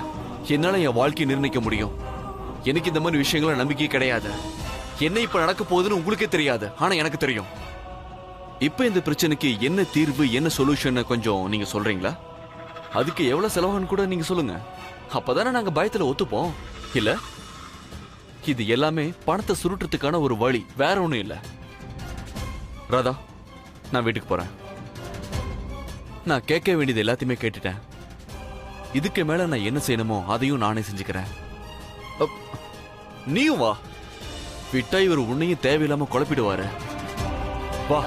என்னால என் வாழ்க்கையை நிர்ணயிக்க முடியும். எனக்கு இந்த மாதிரி விஷயங்கள நம்பிக்கையே கிடையாது. என்ன இப்ப நடக்க போகுதுன்னு உங்களுக்கே தெரியாது, ஆனா எனக்கு தெரியும். இப்ப இந்த பிரச்சனைக்கு என்ன தீர்வு, என்ன சொல்யூஷன் கொஞ்சம் நீங்க சொல்றீங்களா? அதுக்கு எவ்வளவு செலவான்னு கூட நீங்க சொல்லுங்க. அப்பதானே நாங்க பயத்துல ஒத்துப்போம். இல்ல, இது எல்லாமே பணத்தை சுருட்டுறதுக்கான ஒரு வழி, வேற ஒண்ணும் இல்ல. ராதா, நான் வீட்டுக்கு போறேன். நான் கேட்க வேண்டியது எல்லாத்தையுமே கேட்டுட்டேன். இதுக்கு மேல நான் என்ன செய்யணுமோ அதையும் நானே செஞ்சுக்கிறேன். நீயும் வா. விட்டா இவர் உன்னையும் தேவையில்லாம குழப்பிடுவாரு. வா.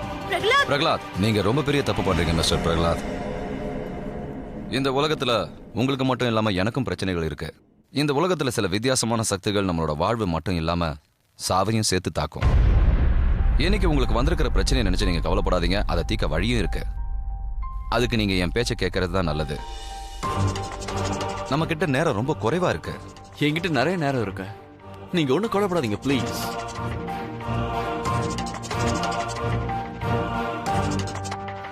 பிரகலாத், நீங்க ரொம்ப பெரிய தப்பு பண்றீங்க மிஸ்டர் பிரகலாத். இந்த உலகத்துல உங்களுக்கு மட்டும் இல்லாம எனக்கும் பிரச்சனைகள் இருக்கு. இந்த உலகத்துல சில வித்தியாசமான சக்திகள் நம்மளோட வாழ்வு மட்டும் இல்லாம சாவையும் சேர்த்து தாக்கும். இன்னைக்கு உங்களுக்கு வந்திருக்கிற பிரச்சனையை நினைச்சு நீங்க கவலைப்படாதீங்க. அதை தீர்க்க வழியும் இருக்கு. அதுக்கு நீங்க என் பேச்சை கேட்கறது தான் நல்லது. நம்ம கிட்ட நேரம் ரொம்ப குறைவா இருக்கு. என்கிட்ட நிறைய நேரம் இருக்கு. நீங்க ஒண்ணு கவலைப்படாதீங்க ப்ளீஸ்.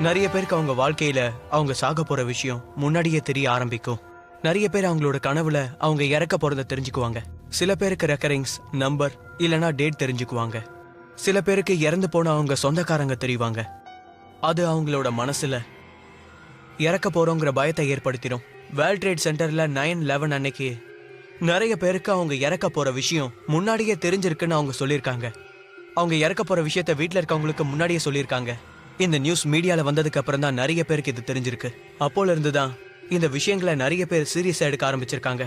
நிறைய பேருக்கு அவங்க வாழ்க்கையில அவங்க சாக போற விஷயம் முன்னாடியே தெரிய ஆரம்பிக்கும். நிறைய பேர் அவங்களோட கனவுல அவங்க இறக்க போறதை தெரிஞ்சுக்குவாங்க. சில பேருக்கு ரெக்கரிங்ஸ் நம்பர் இல்லனா டேட் தெரிஞ்சுக்குவாங்க. சில பேருக்கு இறந்து போன அவங்க சொந்தக்காரங்க தெரிவாங்க. அது அவங்களோட மனசுல இறக்க போறோங்கிற பயத்தை ஏற்படுத்திடும். வேர்ல்ட் ட்ரேட் சென்டர்ல 9/11 அன்னைக்கு நிறைய பேருக்கு அவங்க இறக்க போற விஷயம் முன்னாடியே தெரிஞ்சிருக்குன்னு அவங்க சொல்லியிருக்காங்க. அவங்க இறக்க போற விஷயத்த வீட்டுல இருக்கவங்களுக்கு முன்னாடியே சொல்லியிருக்காங்க. இந்த நியூஸ் மீடியால வந்ததுக்கு அப்புறம் தான் நிறைய பேருக்கு இது தெரிஞ்சிருக்கு. அப்போல இருந்துதான் இந்த விஷயங்களை நிறைய பேர் சீரியஸா எடுக்க ஆரம்பிச்சிருக்காங்க.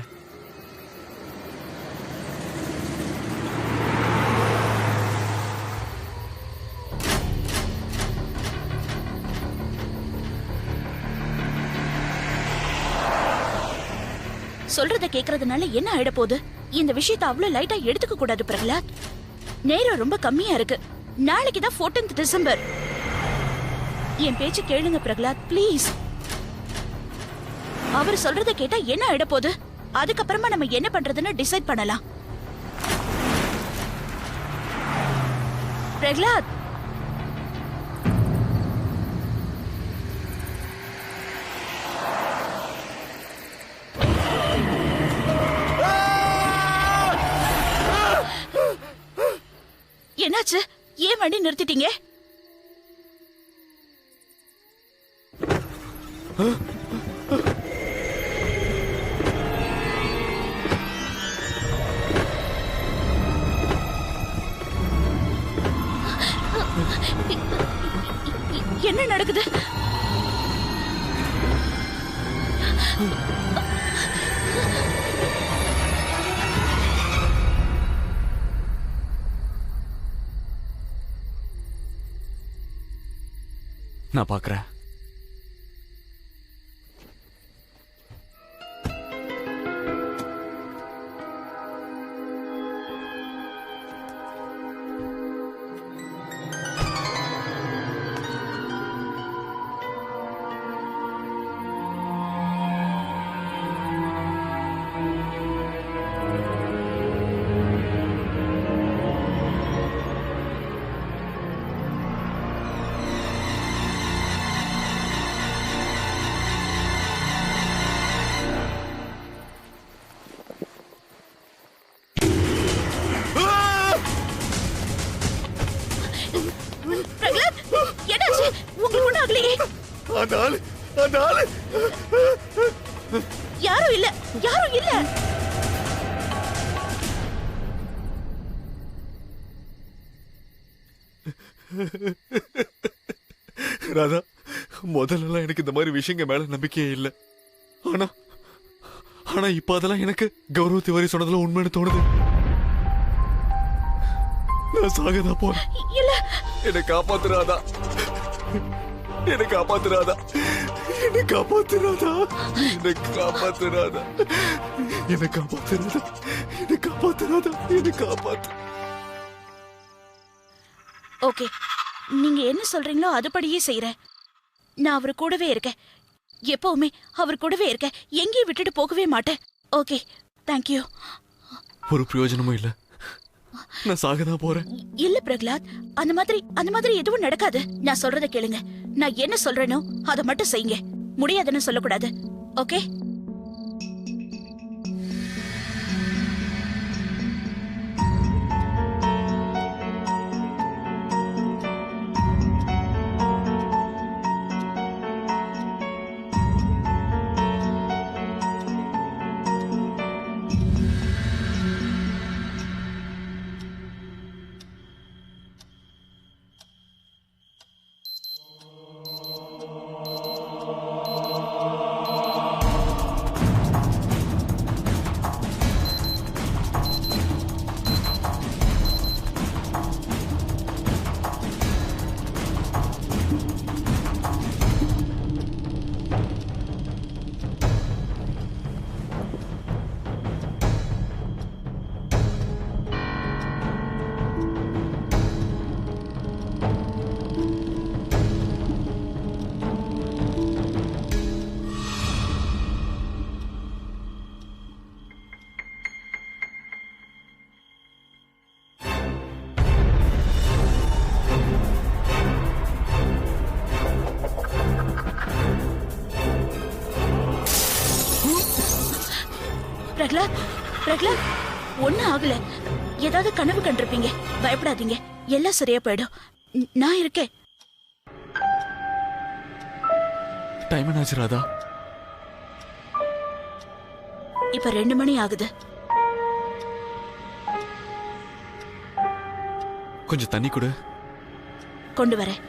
சொல்றத கேக்குறதுனால என்ன ஆயிட போகுது? இந்த விஷயத்தை அவ்வளவு லைட்டா எடுத்துக்க கூடாது பிரகலாத். நேரம் ரொம்ப கம்மியா இருக்கு. நாளைக்கு தான் 14th டிசம்பர். என் பேச்சு கேளுங்க பிரகலாத் ப்ளீஸ். அவர் சொல்றத கேட்டா என்ன ஆயிட போகுது? அதுக்கப்புறமா நம்ம என்ன பண்றதுன்னு டிசைட் பண்ணலாம். பிரகலாத், என்னாச்சு? ஏன் வண்டி நிறுத்திட்டீங்க? என்ன நடக்குது? நான் பாக்குறேன். பிரகலாத், என்னாச்சு? உங்களுக்கு ஒண்ணும் ஆகலையே? அந்த ஆளு அந்த ஆளு யாரும் இல்ல, யாரும் இல்ல. ராதா, முதல்லலாம் எனக்கு இந்த மாதிரி விஷயங்க மேல நம்பிக்கையே இல்லை. ஆனா ஆனா இப்ப அதெல்லாம் எனக்கு கௌரவத்தை வரி சொன்னதுல உண்மைன்னு தோணுது. நான் சாகதான் போறேன். இல்ல, என்னை காப்பாத்துறாதா, என்னை காப்பாத்துறாதா, என்னை காப்பாத்துறாதா, என்னை காப்பாத்துறாதா, என்னை காப்பாத்துறாதா, என்னை காப்பாத்துறாதா, என்னை காப்பாத்து. ஓகே, நீங்க என்ன சொல்றீங்களோ அதுபடியே செய்யறேன். நான் அவர் கூடவே இருக்கேன், எப்பவுமே அவர் கூடவே இருக்கேன், எங்கேயும் விட்டுட்டு போகவே மாட்டேன். Okay, thank you. ஒரு பிரயோஜனமும் இல்ல, நான் சாகதான் போறேன். இல்ல பிரகலாத், அந்த மாதிரி எதுவும் நடக்காது. நான் சொல்றத கேளுங்க. நான் என்ன சொல்றேனோ அதை மட்டும் செய்யுங்க. முடியாதுன்னு சொல்லக்கூடாது. ஓகே? பிரகலாத், பிரகலாத், ஒன்னும் ஆகல. ஏதாவது கனவு கண்டிருப்பீங்க. பயப்படாதீங்க, எல்லாம் சரியா போயிடும். நான் இருக்கேன். டைம் என்னாச்சு ராதா? இப்ப 2 மணி ஆகுது. கொஞ்சம் தண்ணி கொடு. கொண்டு வரேன்.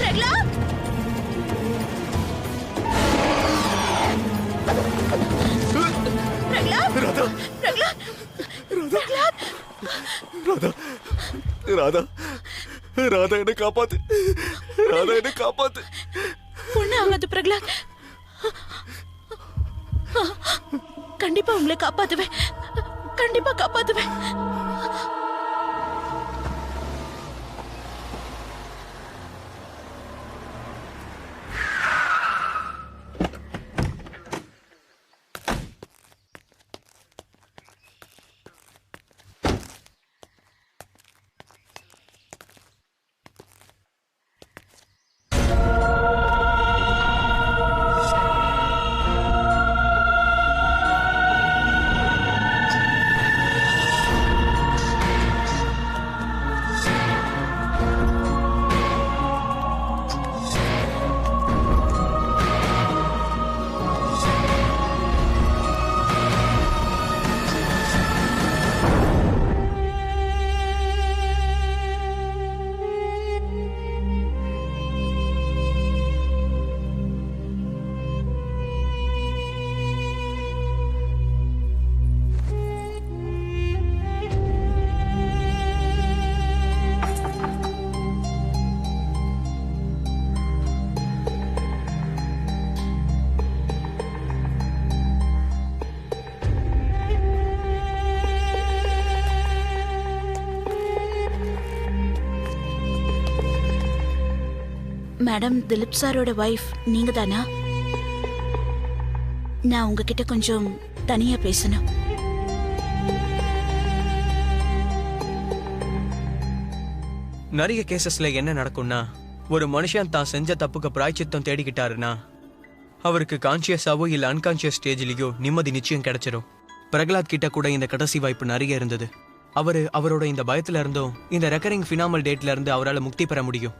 பிரகலாத் பிரகலாத் ராதா பிரகலாத் பிரகலாத் ராதா ராதா ராதா என்ன காப்பாத்து, ராதா என்ன காப்பாத்து. ஒண்ணு ஆகாது பிரகலாத். கண்டிப்பா உங்களை காப்பாத்துவேன், கண்டிப்பா காப்பாத்துவேன். மேடம், திலீப் சாரோட வைஃப் நீங்க தானா? நான் உங்ககிட்ட கொஞ்சம் தனியா பேசணும். நிறைய கேசஸ்ல என்ன நடக்கும்னா, ஒரு மனுஷன் தான் செஞ்ச தப்புக்கு பிராய்ச்சித்தம் தேடிக்கிட்டாருன்னா அவருக்கு கான்சியஸாவோ இல்ல அன்கான்சியஸ் ஸ்டேஜ்லயோ நிம்மதி நிச்சயம் கிடைச்சிடும். பிரகலாத் கிட்ட கூட இந்த கடைசி வாய்ப்பு நிறைய இருந்தது. அவரோட இந்த பயத்துல இருந்தும் இந்த ரெக்கரிங் ஃபினாமல் டேட்ல இருந்து அவரால் முக்தி பெற முடியும்.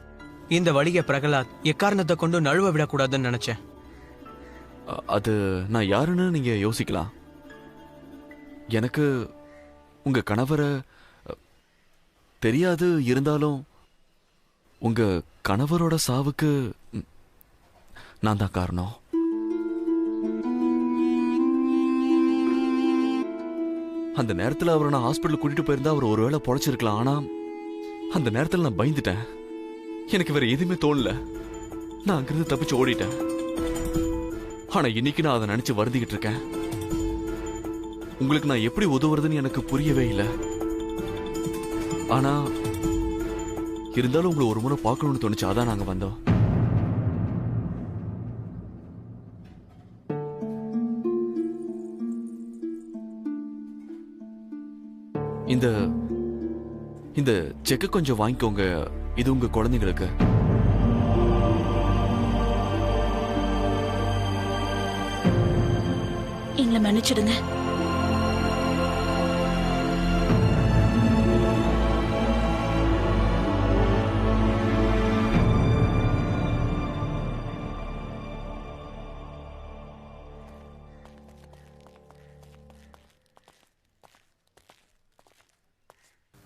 இந்த வழியை பிரகலாத் எக்காரணத்தை கொண்டு நழுவ விடக்கூடாதுன்னு நினைச்சேன். அது நான் யாருன்னு நீங்க யோசிக்கலாம். எனக்கு உங்க கணவரை தெரியாது, இருந்தாலும் உங்க கணவரோட சாவுக்கு நான் தான் காரணம். அந்த நேரத்தில் அவரை நான் ஹாஸ்பிட்டல் கூட்டிட்டு போயிருந்தா அவர் ஒருவேளை பொழைச்சிருக்கலாம். ஆனா அந்த நேரத்தில் நான் பயந்துட்டேன். எனக்கு வேற எதுவுமே தோணல. நான் அங்கிருந்து தப்பிச்சு ஓடிட்டேன். ஆனா இன்னைக்கு நான் அதை நினைச்சு வருந்திக்கிட்டு இருக்கேன். உங்களுக்கு நான் எப்படி உதவுறதுன்னு எனக்கு புரியவே இல்லை. ஆனா இருந்தாலும் உங்களை ஒரு முறை பார்க்கணும்னு தோணுச்சு, அதான் நாங்க வந்தோம். இந்த இந்த செக்க கொஞ்சம் வாங்கிக்கோங்க. இது உங்க குழந்தைங்களுக்கு. எங்களை மன்னிச்சிடுங்க.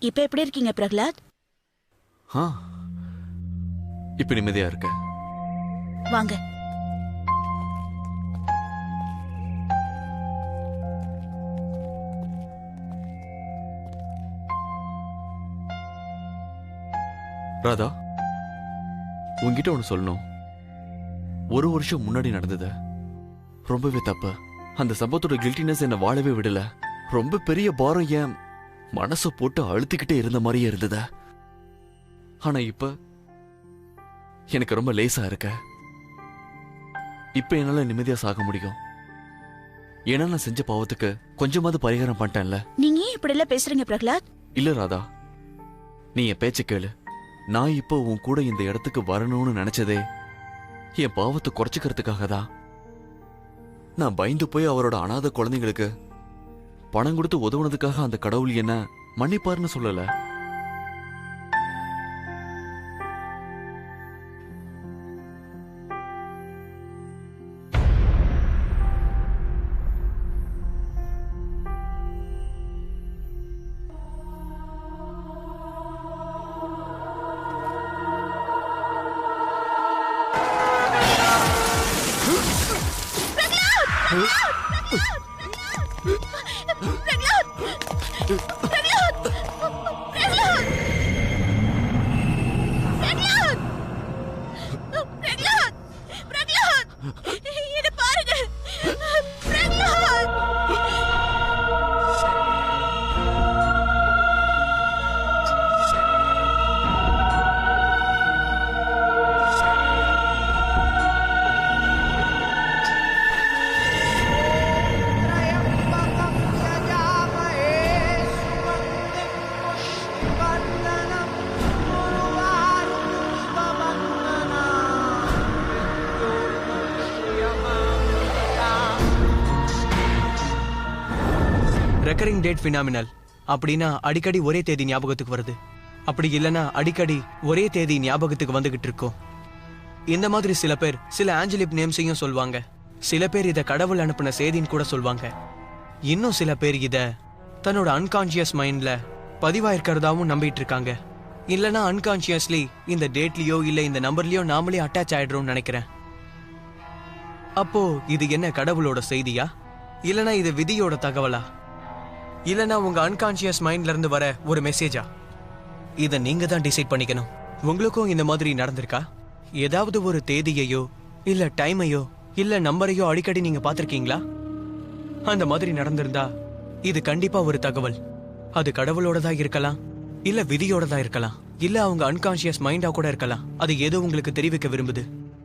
இப்ப எப்படி இருக்கீங்க பிரகலாத்? இப்ப நிம்மதியா இருக்க. வாங்க. ராதா, உன்கிட்ட ஒண்ணு சொல்லணும். ஒரு வருஷம் முன்னாடி நடந்தது ரொம்பவே தப்பு. அந்த சம்பவத்தோட கில்ட்டினஸ் என்ன வாழவே விடல. ரொம்ப பெரிய பாரம் என் மனசை போட்டு அழுத்திக்கிட்டே இருந்த மாதிரியே இருந்தது. ஆனா இப்ப எனக்கு ரொம்ப லேசா இருக்க. இப்ப என்னால நிம்மதியா சாக முடியும். ஏன்னா நான் செஞ்ச பாவத்துக்கு கொஞ்சமாவது பரிகாரம் பண்ணிட்டேன்ல. நீங்க ஏன் இப்படி எல்லாம் பேசுறீங்க பிரகலாத்? இல்ல ராதா, நீ என் பேச்ச கேளு. நான் இப்போ உன் கூட இந்த இடத்துக்கு வரணும்னு நினைச்சதே என் பாவத்தை குறைச்சிக்கிறதுக்காக தான். நான் பயந்து போய் அவரோட அனாதை குழந்தைங்களுக்கு பணம் கொடுத்து உதவுனதுக்காக அந்த கடவுள் என்ன மன்னிப்பாருன்னு சொல்லல. ரெக்கரிங் டேட் ஃபினாமினல் அப்படின்னா அடிக்கடி ஒரே தேதி ஞாபகத்துக்கு வருது. அப்படி இல்லைன்னா அடிக்கடி ஒரே தேதி ஞாபகத்துக்கு வந்துகிட்டு இருக்கும். இந்த மாதிரி சில பேர் சில ஆஞ்சலிக் நேம்ஸையும் சொல்லுவாங்க. சில பேர் இதை கடவுள் அனுப்பின செய்தின்னு கூட சொல்லுவாங்க. இன்னும் சில பேர் இதை தன்னோட அன்கான்சியஸ் மைண்ட்ல பதிவாயிருக்கிறதாவும் நம்பிட்டு இருக்காங்க. இல்லைன்னா அன்கான்சியஸ்லி இந்த டேட்லயோ இல்ல இந்த நம்பர்லயோ நாமளே அட்டாச் ஆயிடுறோம்னு நினைக்கிறேன். அப்போ இது என்ன கடவுளோட செய்தியா, இல்லனா இது விதியோட தகவலா, இல்லனா உங்க அன்கான்சியஸ் மைண்ட்ல இருந்து வர ஒரு மெசேஜா? இத நீங்க தான் டிசைட் பண்ணிக்கணும். உங்களுக்கும் இந்த மாதிரி நடந்திருக்கா? ஏதாவது ஒரு தேதியையோ இல்ல டைமையோ இல்ல நம்பரையோ அடிக்கடி நீங்க பாத்திருக்கீங்களா? அந்த மாதிரி நடந்திருந்தா இது கண்டிப்பா ஒரு தகவல். அது கடவுளோடதா இருக்கலாம், இல்ல விதியோடதா இருக்கலாம், இல்ல அவங்க அன்கான்சியஸ் மைண்டா கூட இருக்கலாம். அது ஏதோ உங்களுக்கு தெரிவிக்க விரும்புது.